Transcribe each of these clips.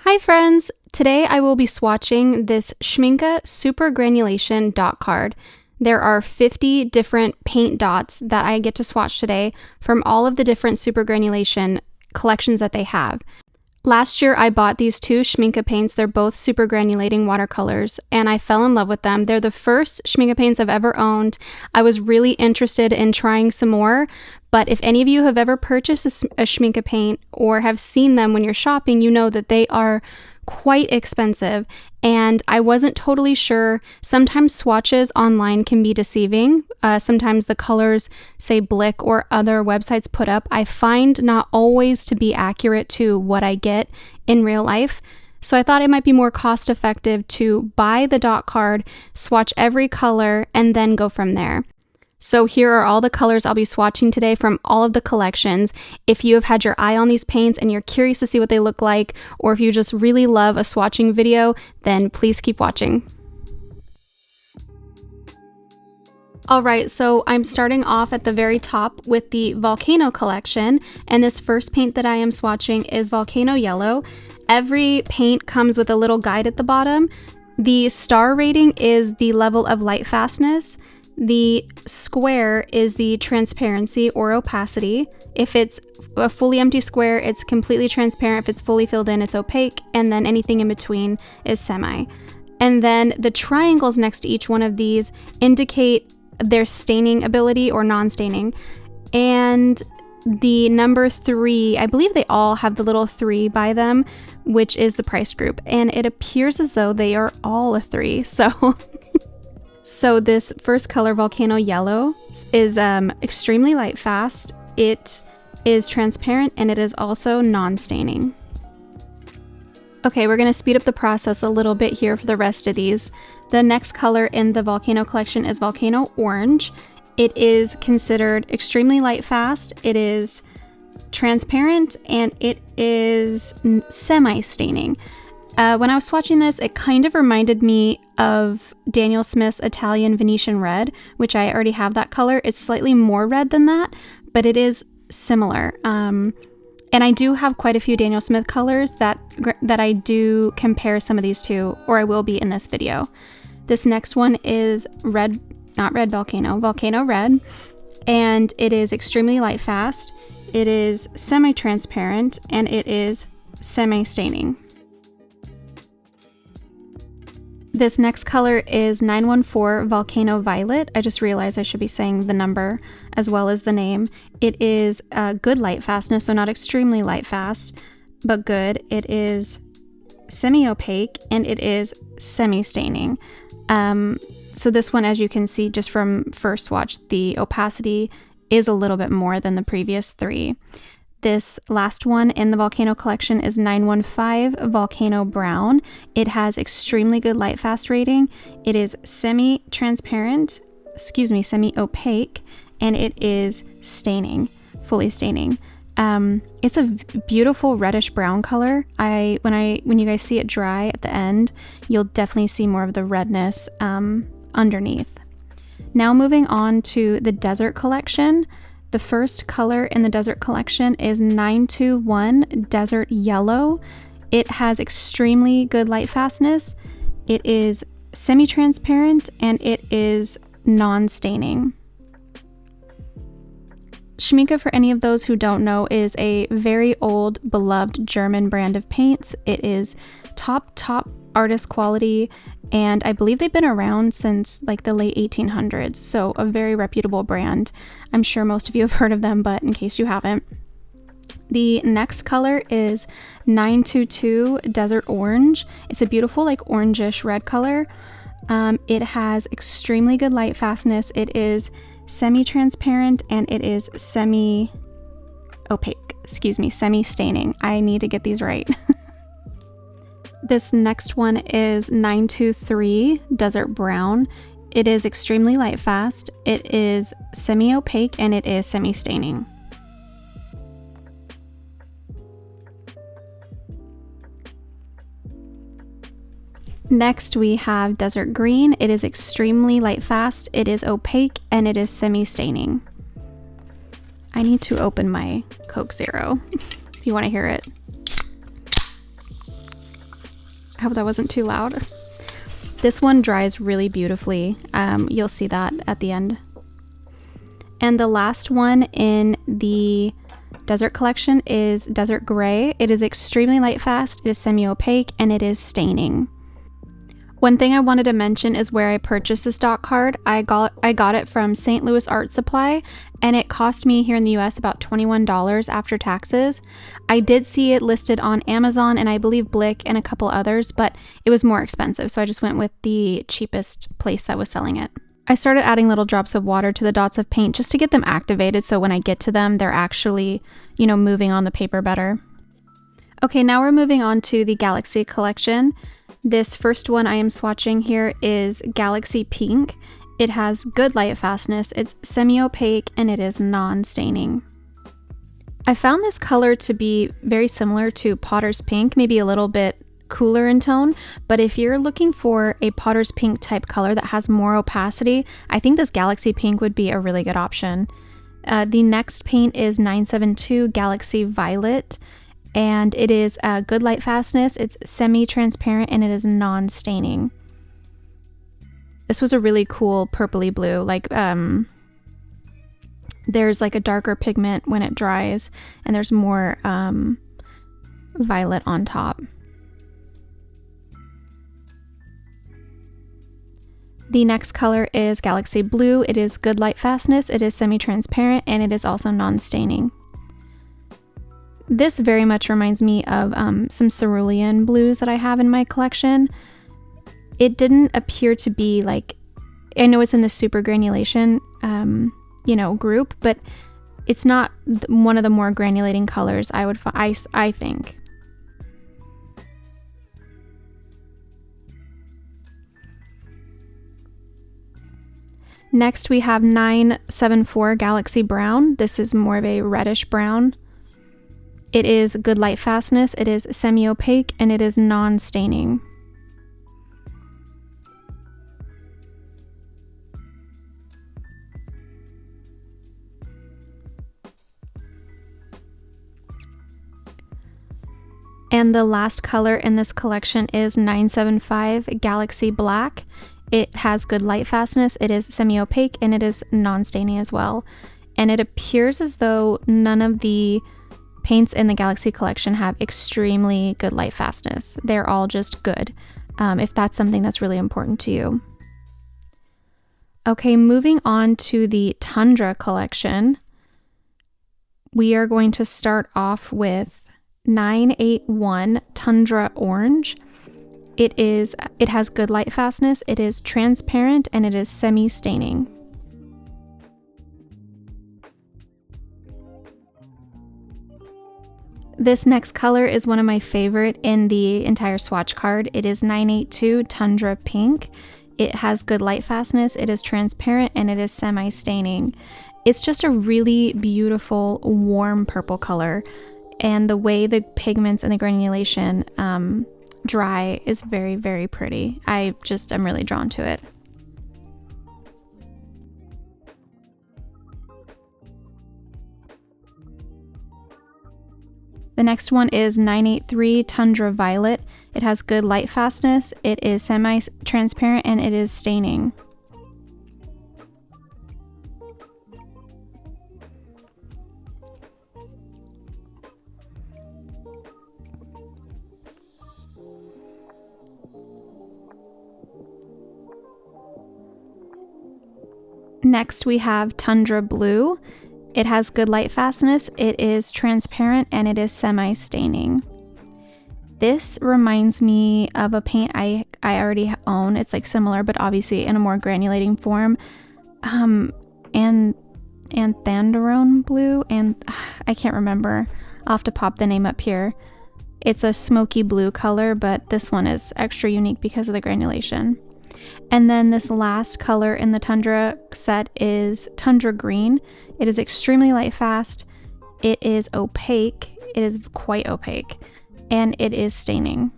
Hi friends! Today I will be swatching this Schmincke Super Granulation dot card. There are 50 different paint dots that I get to swatch today from all of the different Super Granulation collections that they have. Last year I bought these two Schmincke paints. They're both super granulating watercolors and I fell in love with them. They're the first Schmincke paints I've ever owned. I was really interested in trying some more, but if any of you have ever purchased a Schmincke paint or have seen them when you're shopping, you know that they are quite expensive and I wasn't totally sure. Sometimes swatches online can be deceiving. Sometimes the colors say Blick or other websites put up, I find not always to be accurate to what I get in real life. So I thought it might be more cost effective to buy the dot card, swatch every color, and then go from there. So here are all the colors I'll be swatching today from all of the collections. If you have had your eye on these paints and you're curious to see what they look like, or if you just really love a swatching video, then please keep watching. Alright, so I'm starting off at the very top with the Volcano Collection, and this first paint that I am swatching is Volcano Yellow. Every paint comes with a little guide at the bottom. The star rating is the level of light fastness. The square is the transparency or opacity. If it's a fully empty square, it's completely transparent. If it's fully filled in, it's opaque. And then anything in between is semi. And then the triangles next to each one of these indicate their staining ability or non-staining. And the number 3, I believe they all have the little 3 by them, which is the price group. And it appears as though they are all a 3. So this first color, Volcano Yellow, is extremely light fast. It is transparent and it is also non-staining. Okay, we're going to speed up the process a little bit here for the rest of these. The next color in the Volcano Collection is Volcano Orange. It is considered extremely light fast. It is transparent and it is semi-staining. When I was swatching this, it kind of reminded me of Daniel Smith's Italian Venetian Red, which I already have that color. It's slightly more red than that, but it is similar. And I do have quite a few Daniel Smith colors that I do compare some of these to, or I will be in this video. This next one is Volcano Red, and it is extremely light fast. It is semi-transparent, and it is semi-staining. This next color is 914 Volcano Violet. I just realized I should be saying the number as well as the name. It is good light fastness, so not extremely light fast, but good. It is semi-opaque and it is semi-staining. So this one, as you can see just from first swatch, the opacity is a little bit more than the previous 3. This last one in the Volcano Collection is 915 Volcano Brown. It has extremely good light fast rating. It is semi-opaque, and it is staining, fully staining. It's a beautiful reddish brown color. When you guys see it dry at the end, you'll definitely see more of the redness underneath. Now moving on to the Desert Collection. The first color in the Desert Collection is 921 Desert Yellow. It has extremely good light fastness. It is semi-transparent and it is non-staining. Schmincke, for any of those who don't know, is a very old, beloved German brand of paints. It is top artist quality, and I believe they've been around since like the late 1800s, so a very reputable brand. I'm sure most of you have heard of them, but in case you haven't. The next color is 922 Desert Orange. It's a beautiful like orangish red color. It has extremely good light fastness. It is semi-transparent and it is semi-staining. I need to get these right. This next one is 923 Desert Brown. It is extremely light fast. It is semi-opaque and it is semi-staining. Next we have Desert Green. It is extremely light fast. It is opaque and it is semi-staining. I need to open my Coke Zero if you want to hear it. hope that wasn't too loud. This one dries really beautifully. You'll see that at the end. And the last one in the Desert Collection is Desert Gray. It is extremely light fast, it is semi-opaque, and it is staining. One thing I wanted to mention is where I purchased this dot card. I got it from St. Louis Art Supply, and it cost me here in the US about $21 after taxes. I did see it listed on Amazon and I believe Blick and a couple others, but it was more expensive, so I just went with the cheapest place that was selling it. I started adding little drops of water to the dots of paint just to get them activated, so when I get to them, they're actually, you know, moving on the paper better. Okay, now we're moving on to the Galaxy Collection. This first one I am swatching here is Galaxy Pink. It has good light fastness, it's semi-opaque, and it is non-staining. I found this color to be very similar to Potter's Pink, maybe a little bit cooler in tone, but if you're looking for a Potter's Pink type color that has more opacity, I think this Galaxy Pink would be a really good option. The next paint is 972 Galaxy Violet, and it is a good light fastness, it's semi-transparent, and it is non-staining. This was a really cool purpley blue, like there's like a darker pigment when it dries, and there's more violet on top. The next color is Galaxy Blue. It is good light fastness, it is semi-transparent, and it is also non-staining. This very much reminds me of some cerulean blues that I have in my collection. It didn't appear to be like, I know it's in the super granulation, you know, group, but it's not one of the more granulating colors I think. Next we have 974 Galaxy Brown. This is more of a reddish brown. It is good light fastness, it is semi-opaque, and it is non-staining. And the last color in this collection is 975 Galaxy Black. It has good light fastness, it is semi-opaque, and it is non-staining as well. And it appears as though none of the paints in the Galaxy Collection have extremely good light fastness. They're all just good, if that's something that's really important to you. Okay, moving on to the Tundra Collection. We are going to start off with 981 Tundra Orange. It has good light fastness, it is transparent, and it is semi-staining. This next color is one of my favorite in the entire swatch card. It is 982 Tundra Pink. It has good light fastness, it is transparent, and it is semi-staining. It's just a really beautiful, warm purple color, and the way the pigments and the granulation dry is very, very pretty. I'm really drawn to it. The next one is 983 Tundra Violet. It has good light fastness, it is semi-transparent, and it is staining. Next we have Tundra Blue. It has good light fastness, it is transparent, and it is semi-staining. This reminds me of a paint I already own. It's like similar, but obviously in a more granulating form. And Anthanderone Blue, and I can't remember. I'll have to pop the name up here. It's a smoky blue color, but this one is extra unique because of the granulation. And then this last color in the Tundra set is Tundra Green. It is extremely light fast, it is opaque, it is quite opaque, and it is staining.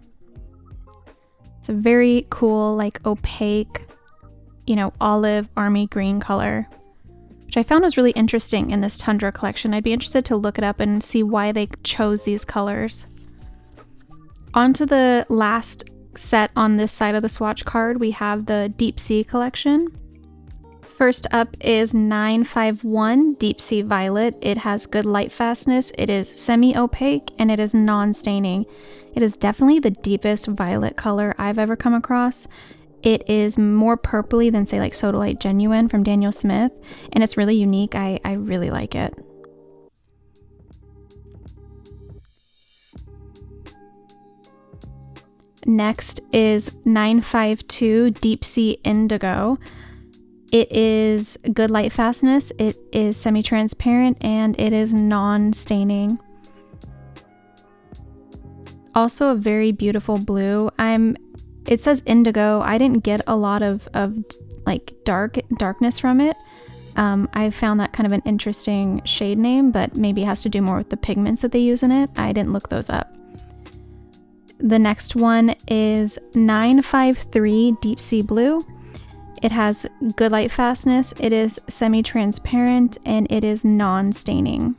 It's a very cool, like opaque, you know, olive army green color, which I found was really interesting in this Tundra collection. I'd be interested to look it up and see why they chose these colors. On to the last set on this side of the swatch card, we have the Deep Sea Collection. First up is 951 Deep Sea Violet. It has good light fastness, it is semi-opaque, and it is non-staining. It is definitely the deepest violet color I've ever come across. It is more purpley than, say, like Sodalite Genuine from Daniel Smith, and it's really unique. I really like it. Next is 952 Deep Sea Indigo. It is good light fastness, it is semi-transparent, and it is non-staining. Also a very beautiful blue. It says indigo. I didn't get a lot of like darkness from it. I found that kind of an interesting shade name, but maybe it has to do more with the pigments that they use in it. I didn't look those up. The next one is 953 Deep Sea Blue. It has good light fastness, it is semi-transparent, and it is non-staining.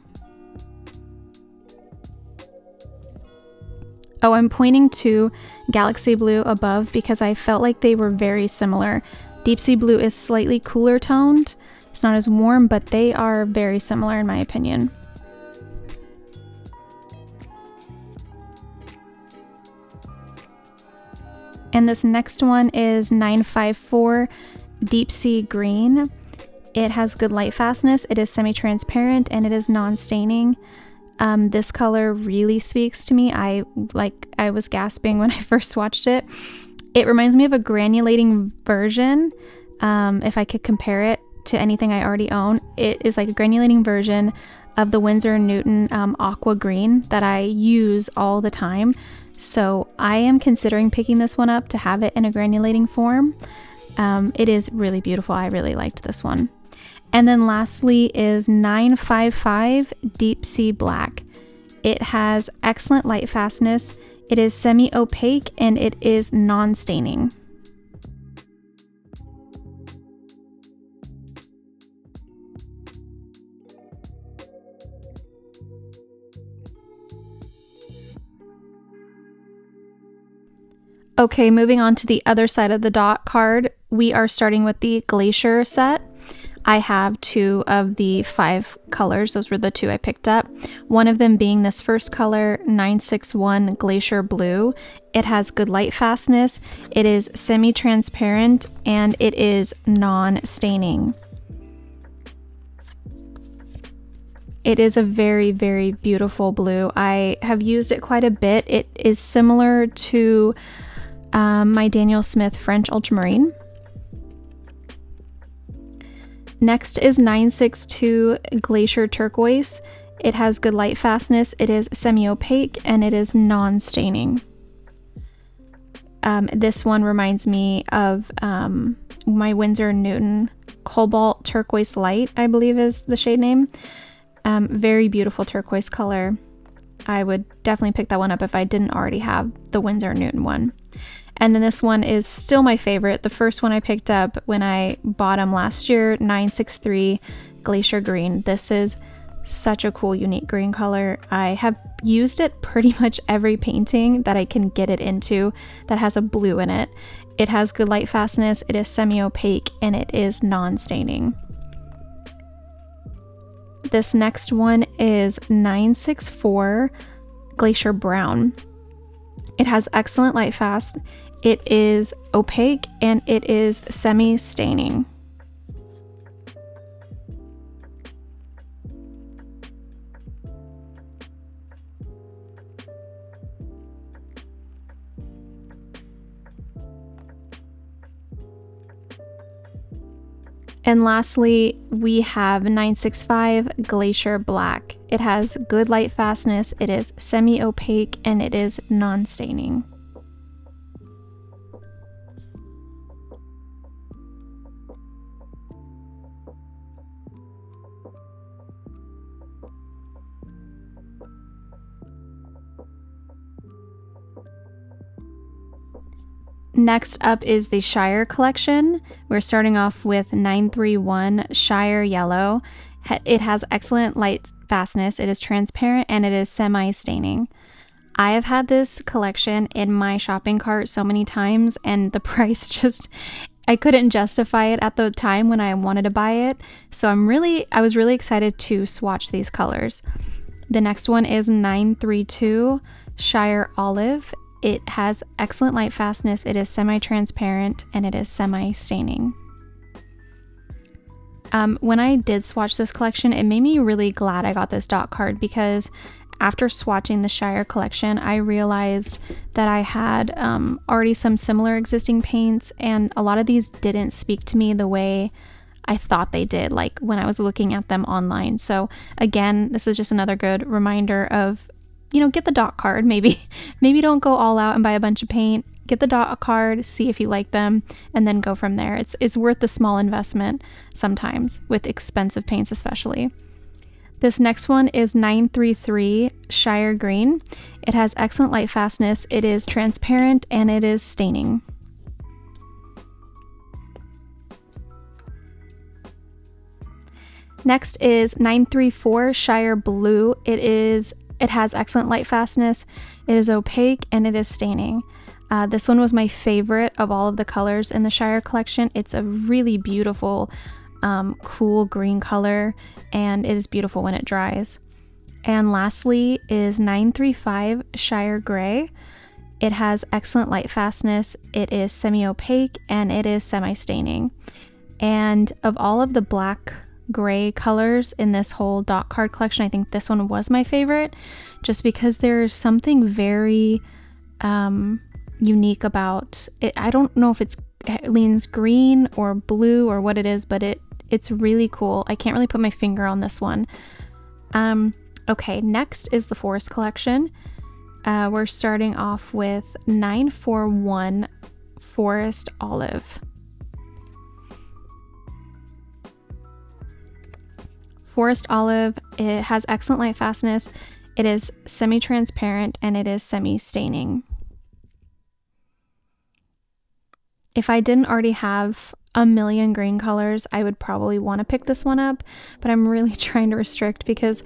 Oh, I'm pointing to Galaxy Blue above because I felt like they were very similar. Deep Sea Blue is slightly cooler toned. It's not as warm, but they are very similar in my opinion. And this next one is 954 Deep Sea Green. It has good light fastness, it is semi-transparent, and it is non-staining. This color really speaks to me. I was gasping when I first swatched it. It reminds me of a granulating version. If I could compare it to anything I already own, it is like a granulating version of the Winsor & Newton Aqua Green that I use all the time. So I am considering picking this one up to have it in a granulating form. It is really beautiful. I really liked this one. And then lastly is 955 Deep Sea Black. It has excellent light fastness, it is semi-opaque, and it is non-staining. Okay, moving on to the other side of the dot card, we are starting with the Glacier set. I have 2 of the 5 colors. Those were the 2 I picked up. One of them being this first color, 961 Glacier Blue. It has good light fastness, it is semi-transparent, and it is non-staining. It is a very, very beautiful blue. I have used it quite a bit. It is similar to my Daniel Smith French Ultramarine. Next is 962 Glacier Turquoise. It has good light fastness, it is semi-opaque, and it is non-staining. This one reminds me of my Winsor & Newton Cobalt Turquoise Light, I believe is the shade name. Very beautiful turquoise color. I would definitely pick that one up if I didn't already have the Winsor & Newton one. And then this one is still my favorite. The first one I picked up when I bought them last year, 963 Glacier Green. This is such a cool, unique green color. I have used it pretty much every painting that I can get it into that has a blue in it. It has good light fastness, it is semi-opaque, and it is non-staining. This next one is 964 Glacier Brown. It has excellent light fast, it is opaque, and it is semi-staining. And lastly, we have 965 Glacier Black. It has good light fastness, it is semi-opaque, and it is non-staining. Next up is the Shire Collection. We're starting off with 931 Shire Yellow. It has excellent light fastness, it is transparent, and it is semi-staining. I have had this collection in my shopping cart so many times, and the price just, I couldn't justify it at the time when I wanted to buy it. So I was really excited to swatch these colors. The next one is 932 Shire Olive. It has excellent light fastness. It is semi-transparent and it is semi-staining. When I did swatch this collection, it made me really glad I got this dot card, because after swatching the Shire collection, I realized that I had already some similar existing paints, and a lot of these didn't speak to me the way I thought they did, like when I was looking at them online. So again, this is just another good reminder of, you know, get the dot card. Maybe don't go all out and buy a bunch of paint. Get the dot card, see if you like them, and then go from there. It's worth the small investment sometimes with expensive paints especially. This next one is 933 Shire Green. It has excellent light fastness, it is transparent, and it is staining. Next is 934 Shire Blue. It has excellent light fastness, it is opaque, and it is staining. This one was my favorite of all of the colors in the Shire collection. It's a really beautiful cool green color, and it is beautiful when it dries. And lastly is 935 Shire Gray. It has excellent light fastness, it is semi-opaque, and it is semi-staining. And of all of the black gray colors in this whole dot card collection, I think this one was my favorite, just because there's something very unique about it. I don't know if it leans green or blue or what it is, but it's really cool. I can't really put my finger on this one. Okay, next is the Forest Collection. We're starting off with 941 Forest Olive. Forest Olive, it has excellent light fastness, it is semi-transparent, and it is semi-staining. If I didn't already have a million green colors, I would probably want to pick this one up, but I'm really trying to restrict because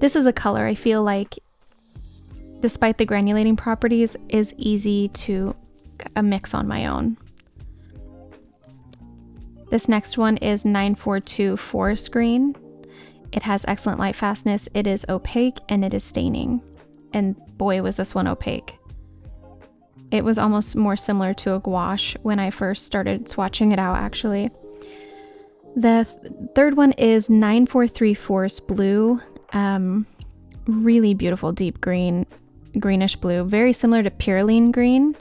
this is a color I feel like, despite the granulating properties, is easy to mix on my own. This next one is 942 Forest Green. It has excellent light fastness, it is opaque, and it is staining. And boy, was this one opaque. It was almost more similar to a gouache when I first started swatching it out, actually. The third one is 943 Forest Blue. Really beautiful deep green, greenish blue, very similar to Purline Green.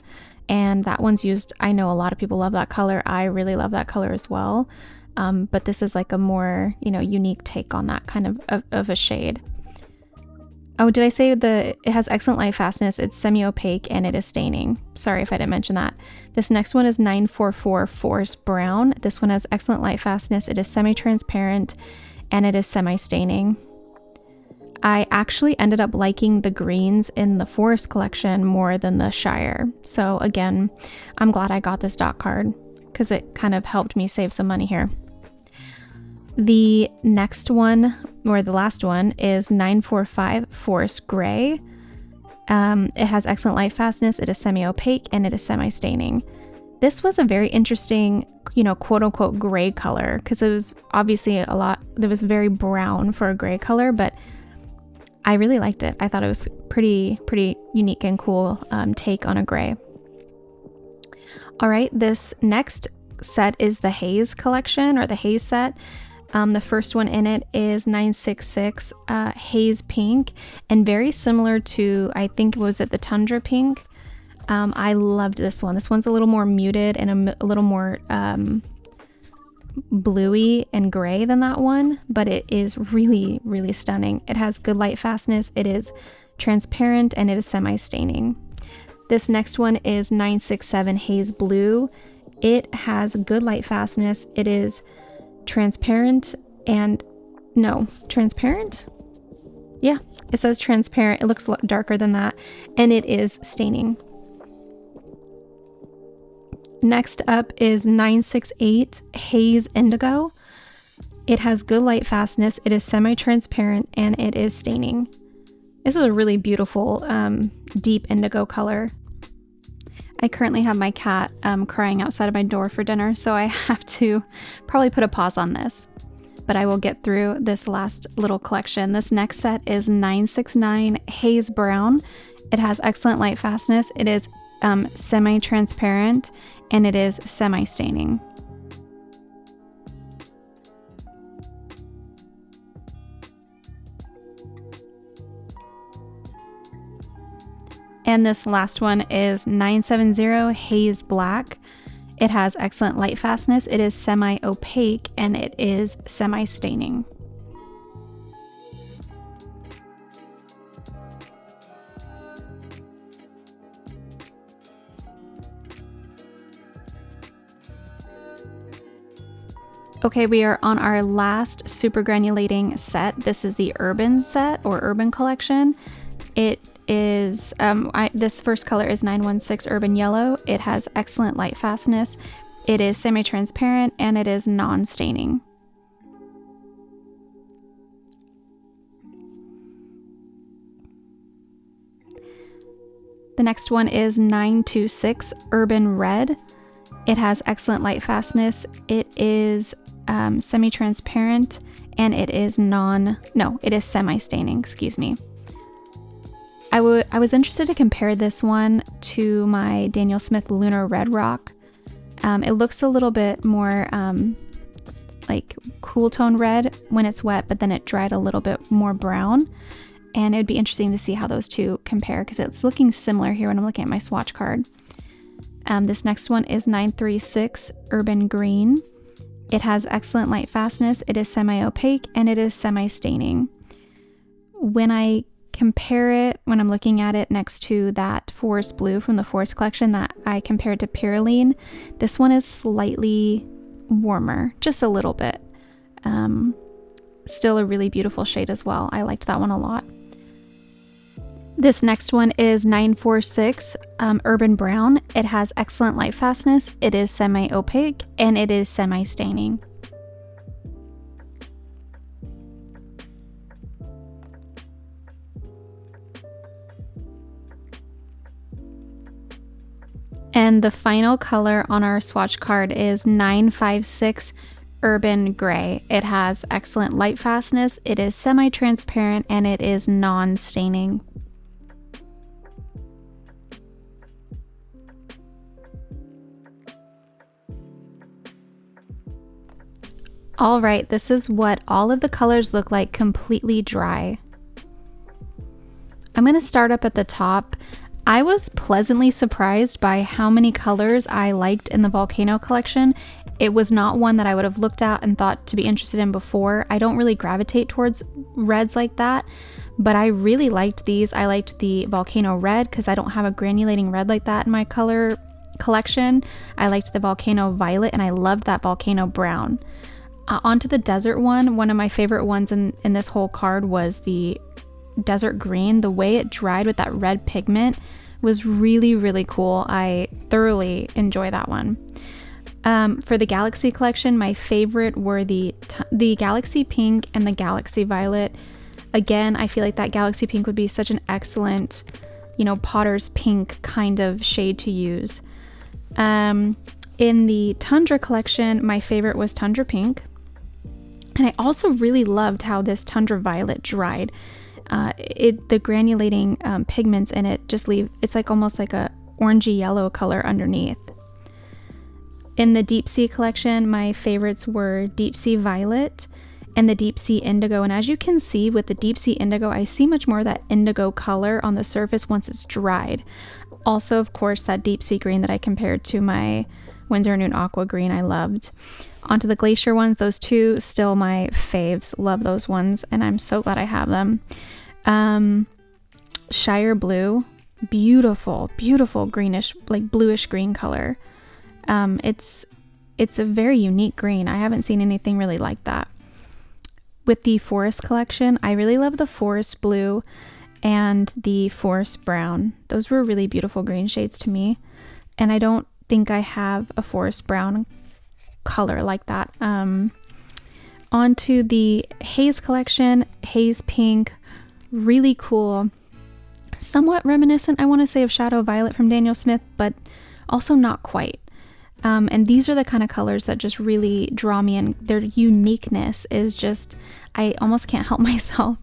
And that one's used, I know a lot of people love that color. I really love that color as well. But this is like a more, unique take on that kind of a shade. Oh, did I say it has excellent light fastness, it's semi-opaque, and it is staining. Sorry if I didn't mention that. This next one is 944 Forest Brown. This one has excellent light fastness, it is semi-transparent, and it is semi-staining. I actually ended up liking the greens in the Forest collection more than the Shire. So again, I'm glad I got this dot card because it kind of helped me save some money here. The next one, or the last one, is 945 Forest Gray. It has excellent light fastness, it is semi-opaque, and it is semi-staining. This was a very interesting, quote-unquote gray color, because it was obviously it was very brown for a gray color, but I really liked it. I thought it was pretty unique and cool take on a gray. All right, this next set is the Haze collection, or the Haze set. The first one in it is 966 Haze Pink, and very similar to, I think, was it the Tundra Pink? I loved this one. This one's a little more muted and a little more bluey and gray than that one, but it is really, really stunning. It has good light fastness, it is transparent, and it is semi-staining. This next one is 967 Haze Blue. It has good light fastness, it is transparent, transparent? Yeah, it says transparent. It looks darker than that, and it is staining. Next up is 968 Haze Indigo. It has good light fastness, it is semi-transparent, and it is staining. This is a really beautiful deep indigo color. I currently have my cat crying outside of my door for dinner, so I have to probably put a pause on this. But I will get through this last little collection. This next set is 969 Haze Brown. It has excellent light fastness. It is semi-transparent and it is semi-staining. And this last one is 970 Haze Black. It has excellent light fastness. It is semi-opaque and it is semi-staining. Okay, we are on our last super granulating set. This is the Urban set or Urban Collection. It is, this first color is 916 Urban Yellow. It has excellent light fastness. It is semi-transparent and it is non-staining. The next one is 926 Urban Red. It has excellent light fastness. It is semi-transparent and it is it is semi-staining, excuse me. I was interested to compare this one to my Daniel Smith Lunar Red Rock. It looks a little bit more like cool tone red when it's wet, but then it dried a little bit more brown. And it'd be interesting to see how those two compare because it's looking similar here when I'm looking at my swatch card. This next one is 936 Urban Green. It has excellent light fastness. It is semi-opaque and it is semi-staining. When I compare it, when I'm looking at it next to that Forest Blue from the Forest Collection that I compared to Pyroline, this one is slightly warmer, just a little bit. Still a really beautiful shade as well. I liked that one a lot. This next one is 946 Urban Brown. It has excellent light fastness. It is semi-opaque and it is semi-staining. And the final color on our swatch card is 956 Urban Gray. It has excellent light fastness, it is semi-transparent, and it is non-staining. All right, this is what all of the colors look like completely dry. I'm going to start up at the top. I was pleasantly surprised by how many colors I liked in the Volcano collection. It was not one that I would have looked at and thought to be interested in before. I don't really gravitate towards reds like that, but I really liked these. I liked the Volcano Red because I don't have a granulating red like that in my color collection. I liked the Volcano Violet and I loved that Volcano Brown. Onto the desert one of my favorite ones in this whole card was the Desert Green. The way it dried with that red pigment was really, really cool. I thoroughly enjoy that one. For the Galaxy collection, my favorite were the Galaxy Pink and the Galaxy Violet. Again, I feel like that Galaxy Pink would be such an excellent, Potter's Pink kind of shade to use. In the Tundra collection, my favorite was Tundra Pink. And I also really loved how this Tundra Violet dried. The granulating pigments in it it's like almost like a orangey yellow color underneath. In the Deep Sea collection, my favorites were Deep Sea Violet and the Deep Sea Indigo. And as you can see with the Deep Sea Indigo, I see much more of that indigo color on the surface once it's dried. Also, of course, that Deep Sea Green that I compared to my Winsor & Newton Aqua Green I loved. Onto the Glacier ones, those two still my faves. Love those ones, and I'm so glad I have them. Shire Blue, beautiful, beautiful greenish, like bluish green color. It's a very unique green. I haven't seen anything really like that. With the Forest collection, I really love the Forest Blue and the Forest Brown. Those were really beautiful green shades to me, and I don't think I have a Forest Brown color like that. Onto the Haze collection, Haze Pink, really cool somewhat reminiscent, I want to say, of Shadow Violet from Daniel Smith, but also not quite. And these are the kind of colors that just really draw me, and their uniqueness is just, I almost can't help myself.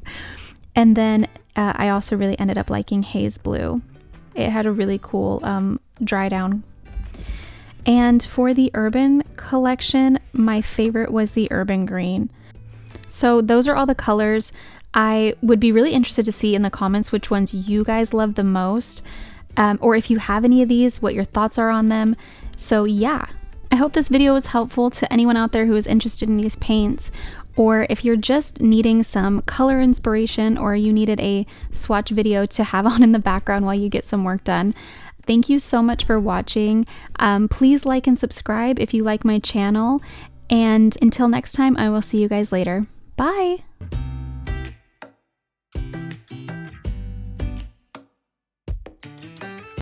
And then I also really ended up liking Haze Blue. It had a really cool dry down. And for the Urban collection, my favorite was the Urban Green. So those are all the colors. I would be really interested to see in the comments which ones you guys love the most, or if you have any of these, what your thoughts are on them. So yeah, I hope this video was helpful to anyone out there who is interested in these paints, or if you're just needing some color inspiration, or you needed a swatch video to have on in the background while you get some work done. Thank you so much for watching. Please like and subscribe if you like my channel, and until next time, I will see you guys later. Bye!